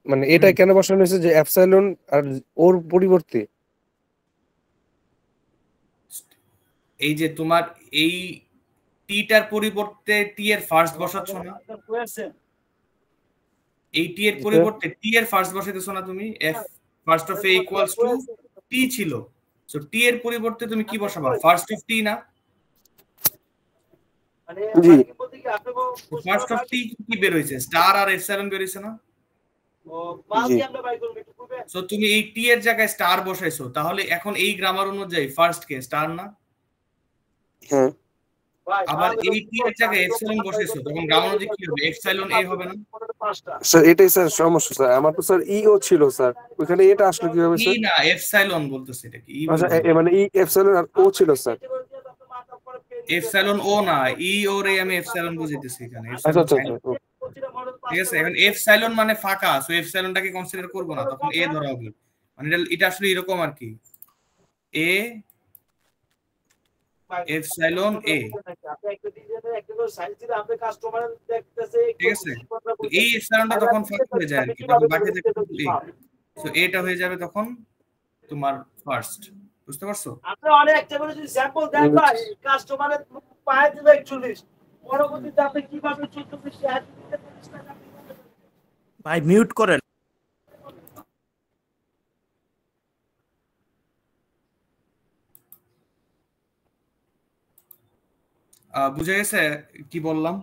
মানে এটা কেন বসানো হয়েছে যে এপসাইলন আর ওর পরিবর্তে? এই যে তোমার এই টিটার পরিবর্তে টি এর ফার্স্ট বসাচ্ছ না, এই টি এর পরিবর্তে টি এর ফার্স্ট বসাইতেছো না তুমি, F first of A equals to T ছিল, সো টি এর পরিবর্তে তুমি কি বসাবা? ফার্স্ট অফ টি না? জি ফার্স্ট অফ টি কি বের হইছে? স্টার আর এপসাইলন বের হইছে না? সো তুমি এই টি এর জায়গায় স্টার বসাইছো, তাহলে এখন এই গ্রামার অনুযায়ী ফার্স্ট কে স্টার না? হ্যাঁ আবার এই টি এর জায়গায় এপসাইলন বসাইছো, তখন গ্রামার অনুযায়ী কি হবে? এপসাইলন এ হবে না? স্যার এটাই স্যার সমস্যা স্যার, আমার তো স্যার ইও ছিল স্যার, ওখানে এটা আসলে কিভাবে ই স্যার? না এপসাইলন বলতেছে, এটা কি ই আচ্ছা বলবো? মানে ই এপসাইলন আর ও ছিল স্যার। এপসাইলন ও না, ই ও রে আমি এপসাইলন বুঝাইতেছি এখানে, আচ্ছা এপসাইলন আচ্ছা সাইন। আচ্ছা ঠিক আছে, এখন এপসাইলন মানে ফাঁকা, সো এপসাইলনটাকে কনসিডার করব না, তখন এ ধরা হবে। মানে এটা আসলে এরকম আর কি, এ এপসাইলন এ। ঠিক আছে, এই এপসাইলনটা তখন ফাঁকা হয়ে যায় আর কি, তখন বাকি থাকে এ, সো এটা হয়ে যাবে তখন তোমার ফার্স্ট। বুঝতে পারছো? আপনি অনেক একটা করে যদি স্যাম্পল দেন ভাই, কাস্টমারের পায়ে দিবে 41, পরবর্তীতে আপনি কিভাবে 14 শেয়ার দিতে পারেন? ভাই মিউট করেন। বুঝে গেছে কি বললাম?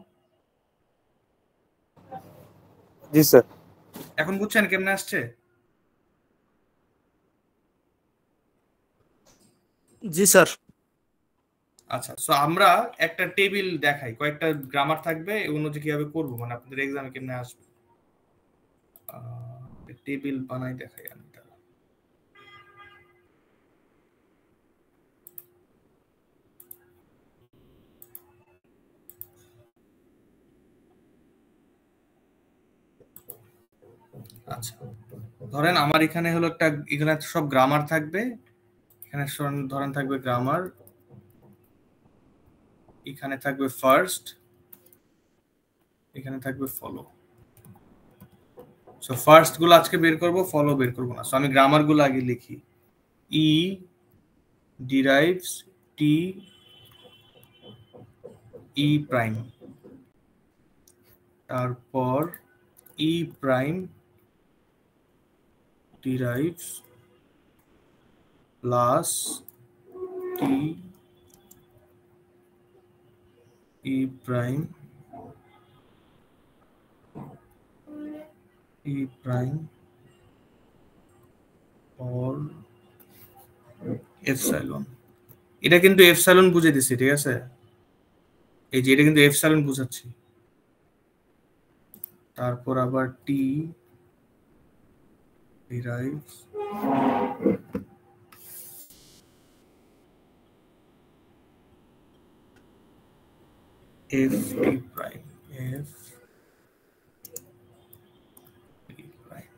জি স্যার। এখন বুঝছেন কেমনে আসছে? জি স্যার। আচ্ছা, সো আমরা একটা টেবিল দেখাই, কয়েকটা গ্রামার থাকবে, এই অনুযায়ী কিভাবে করবো, মানে আপনাদের এক্সামে কেমনে আসবে টেবিল বানাই দেখাই আমি। আচ্ছা, ধরেন আমার এখানে হলো একটা, এখানে সব গ্রামার থাকবে, এখানে ধরেন থাকবে গ্রামার, এখানে থাকবে ফার্স্ট, এখানে থাকবে ফলো। সো ফার্স্ট গুলো আজকে বের করব, ফলো বের করব না। সো আমি গ্রামার গুলো আগে লিখি। ই ডিরাইভস টি ই প্রাইম, তারপর ই prime derives plus T E prime E prime or epsilon. এটা কিন্তু এপসাইলন বুঝে দিছি, ঠিক আছে? এই যে এটা কিন্তু এপসাইলন বুঝাচ্ছি। তারপর আবার T derives F T prime, F T prime,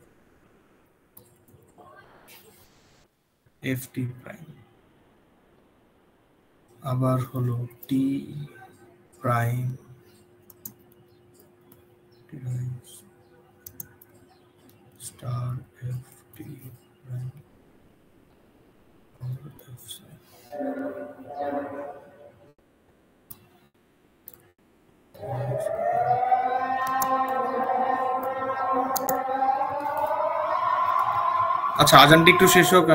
F T prime, আবার হলো T prime derives star F T prime or F আচ্ছা, আজানটি একটু শেষ হোক,